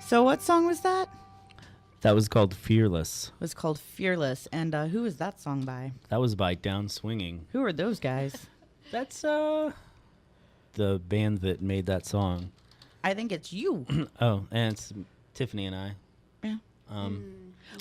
So what song was that? That was called Fearless. It was called Fearless. And who was that song by? That was by Down Swinging. Who are those guys? That's the band that made that song. I think it's you. Oh, and it's Tiffany and I. Yeah.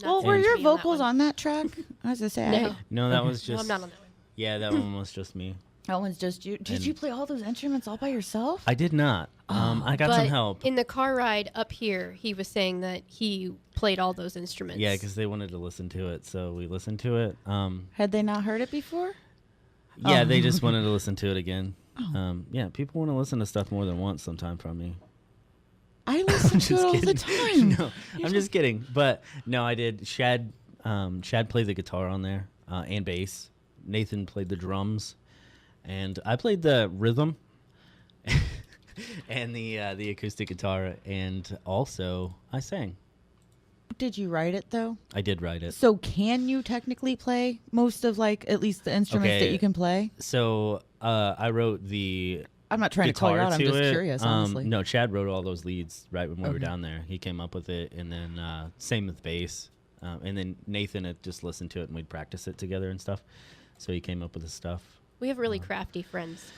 Well, were your vocals on that track? I was going to say. No, that was just... No, I'm not on that one. Yeah, that one was just me. That one's just you. Did you play all those instruments all by yourself? I did not. I got some help. In the car ride up here, he was saying that he played all those instruments. Yeah, because they wanted to listen to it, so we listened to it. Had they not heard it before? Yeah, they just wanted to listen to it again. Yeah, people want to listen to stuff more than once sometime from me. I listen to it all the time. No, I'm just kidding. But no, I did. Shad played the guitar on there and bass. Nathan played the drums. And I played the rhythm and the acoustic guitar, and also I sang. Did you write it though? I did write it. So can you technically play most of at least the instruments that you can play? So I wrote the. I'm not trying to call you out. I'm just curious, honestly. No, Chad wrote all those leads right when we were down there. He came up with it, and then same with bass, and then Nathan had just listened to it and we'd practice it together and stuff. So he came up with the stuff. We have really crafty friends.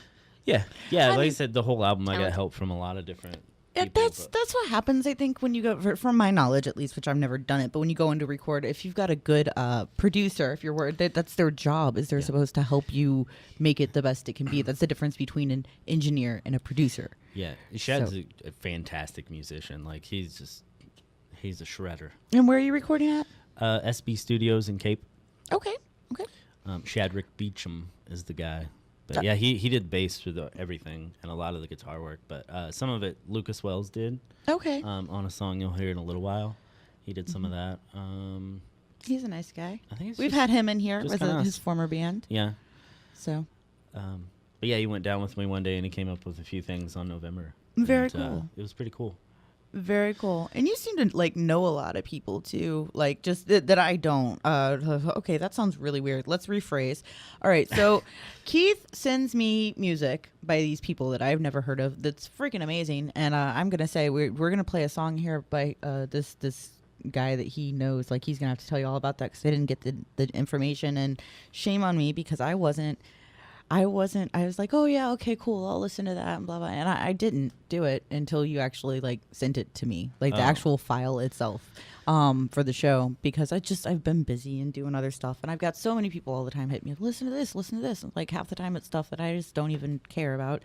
Yeah. Like I said, the whole album, I got help from a lot of different people. That's what happens, I think, when you go, from my knowledge at least, which I've never done it, but when you go in to record, if you've got a good producer, if you're worried, that's their job, is they're supposed to help you make it the best it can be. That's the difference between an engineer and a producer. Yeah. Shad's a fantastic musician. Like, he's a shredder. And where are you recording at? SB Studios in Cape. Okay. Shadrick Beecham is the guy. But yeah, he did bass through everything and a lot of the guitar work. But some of it Lucas Wells did. Okay. On a song you'll hear in a little while. He did some of that. He's a nice guy. I think we've had him in here with his former band. Yeah. So. But yeah, he went down with me one day and he came up with a few things on November. Very cool. It was pretty cool. Very cool. And you seem to know a lot of people too, just that I don't. Okay, that sounds really weird. Let's rephrase. All right, so Keith sends me music by these people that I've never heard of. That's freaking amazing. And I'm gonna say we're gonna play a song here by this guy that he knows. Like, he's gonna have to tell you all about that because I didn't get the information. And shame on me because I was like, oh yeah, okay, cool, I'll listen to that and blah blah, and I didn't do it until you actually sent it to me, the actual file itself, for the show, because I've been busy and doing other stuff, and I've got so many people all the time hit me, listen to this, and half the time it's stuff that I just don't even care about,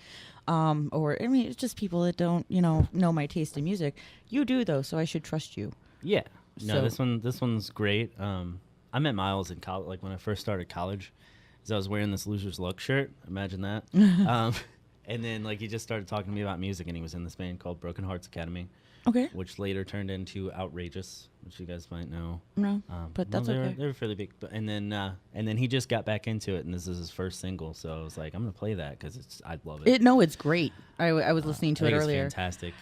or I mean it's just people that don't know my taste in music. You do though, so I should trust you. Yeah, no, this one's great. I met Miles in college, when I first started college. I was wearing this Loser's Luck shirt. Imagine that. And then he just started talking to me about music, and he was in this band called Broken Hearts Academy. Okay. Which later turned into Outrageous, which you guys might know. No, but that's okay. They were fairly big. And then he just got back into it, and this is his first single. So I was like, I'm gonna play that because I love it. It's great. I was listening to it earlier. It's fantastic.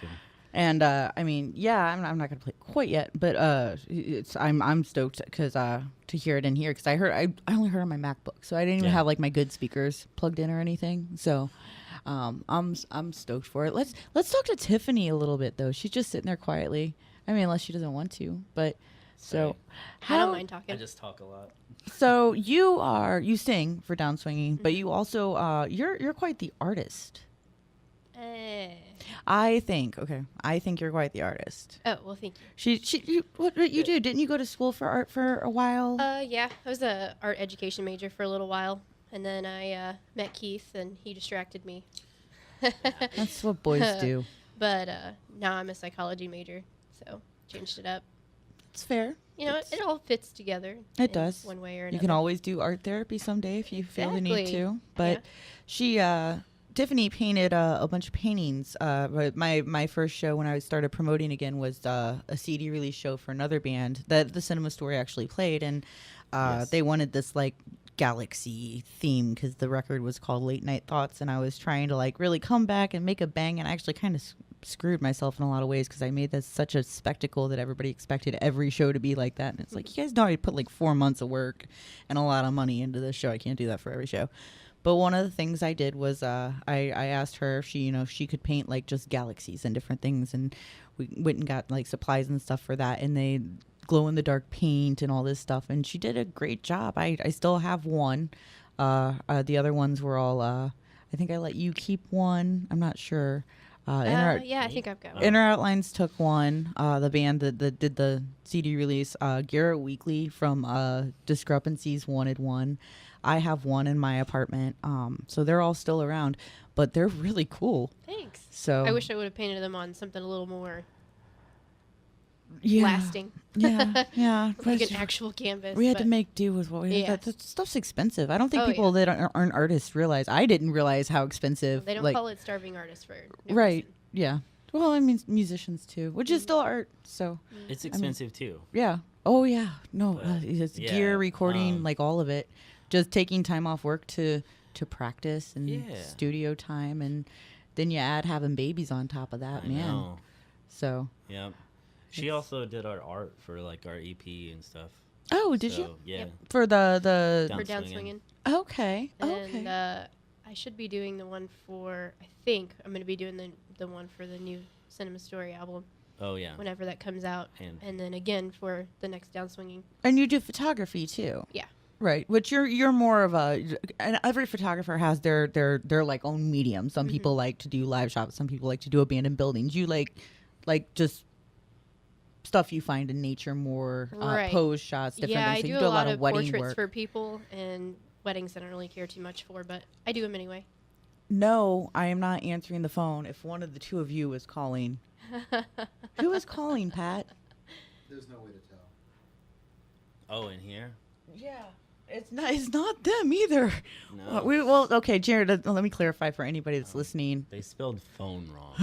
And I mean, yeah, I'm not gonna play it quite yet, but I'm stoked because to hear it in here, because I only heard it on my MacBook, so I didn't even have my good speakers plugged in or anything. So I'm stoked for it. Let's talk to Tiffany a little bit though. She's just sitting there quietly. I mean, unless she doesn't want to, but so I don't mind talking. I just talk a lot. So you sing for Down Swinging, but you also you're quite the artist. I think you're quite the artist. Oh, well, thank you. What you do? Didn't you go to school for art for a while? Yeah, I was a art education major for a little while, and then I met Keith, and he distracted me. That's what boys do. But now I'm a psychology major, so changed it up. It's fair. It all fits together. It does. One way or another. You can always do art therapy someday if you feel the need to. But Tiffany painted a bunch of paintings. But my first show when I started promoting again was a CD release show for another band that the Cinema Story actually played, and they wanted this galaxy theme because the record was called Late Night Thoughts, and I was trying to really come back and make a bang, and I actually kind of screwed myself in a lot of ways because I made this such a spectacle that everybody expected every show to be like that, and it's you guys know I put 4 months of work and a lot of money into this show. I can't do that for every show. But one of the things I did was I asked her if she, if she could paint like just galaxies and different things, and we went and got like supplies and stuff for that, and they glow in the dark paint and all this stuff, and she did a great job. I still have one. The other ones were all I think I let you keep one. I'm not sure. Yeah, I think I've got one. Inner Outlines took one. The band that did the CD release, Garrett Weekly from Discrepancies wanted one. I have one in my apartment. So they're all still around, but they're really cool. Thanks. So I wish I would have painted them on something a little more yeah, lasting. yeah. Like an actual canvas. We had but to make do with what we had. Yes. That stuff's expensive. I don't think Oh, people that aren't artists realize. I didn't realize how expensive. They don't like, call it starving artists for no right. reason. Yeah. Well, I mean musicians too, which is still art. So It's expensive too. yeah. Oh yeah. No, But, it's yeah, gear, recording, like all of it. Just taking time off work to practice and Yeah. studio time, and then you add having babies on top of that, I man. know. So. Yep. She also did our art for like our EP and stuff. Oh, did So, you Yeah. Yep. for the? For Down down swinging. swinging. Okay. And Okay. I should be doing the one for, I think I'm going to be doing the one for the new Cinema Story album Oh yeah. whenever that comes out. And And then again for the next down swinging. And you do photography too. Yeah. Right, which you're more of a, and every photographer has their like own medium. Some people like to do live shots, some people like to do abandoned buildings. You like just stuff you find in nature more, Right. pose shots, different Yeah, things. I So do you a lot of wedding portraits work. for people and weddings I don't really care too much for, but I do them anyway. No, I am not answering the phone. If one of the two of you is calling, who is calling, Pat? There's no way to tell. oh, in here. Yeah. It's not them either. No. Okay, Jared, let me clarify for anybody that's listening. They spelled phone wrong.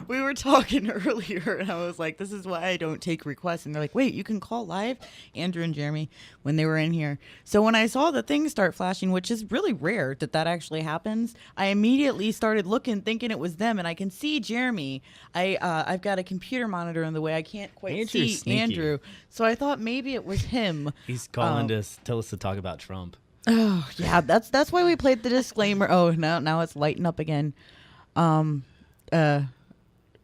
We were talking earlier, and I was like, this is why I don't take requests. And they're like, wait, you can call live? Andrew and Jeremy, when they were in here. So when I saw the thing start flashing, which is really rare that actually happens, I immediately started looking, thinking it was them. And I can see Jeremy. I've got a computer monitor in the way. I can't quite Andrew's see sneaky. Andrew. So I thought maybe it was him. He's calling to tell us to talk about Trump. Oh, yeah, that's why we played the disclaimer. Oh, now it's lighting up again.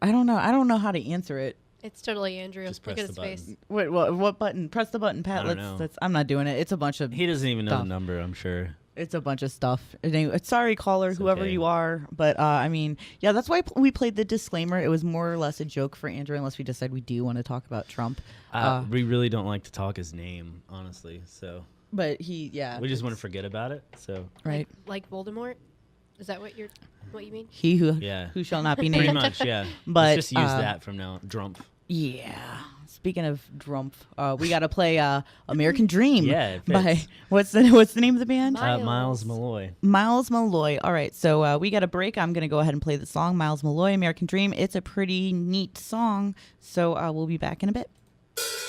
I don't know how to answer it. It's totally Andrew. Just Look press at his the face. button. Wait, what button? Press the button, Pat. I don't know. I'm not doing it. It's a bunch of He doesn't even know Stuff. the number, I'm sure. It's a bunch of stuff. Anyway, sorry, caller, It's whoever okay. you are. But I mean, yeah, that's why we played the disclaimer. It was more or less a joke for Andrew, unless we decide we do want to talk about Trump. We really don't like to talk his name, honestly. So But we just it's- want to forget about it. So right. Like Voldemort? Is that what you mean? He who Yeah. who shall not be pretty named. much, yeah. But, Let's just use uh, that from now. Drumpf. Yeah. Speaking of Drumpf, we got to play American Dream. Yeah, it By fits. what's the name of the band? Miles. Miles Malloy. Miles Malloy. All right, so we got a break. I'm going to go ahead and play the song Miles Malloy, American Dream. It's a pretty neat song, so we'll be back in a bit.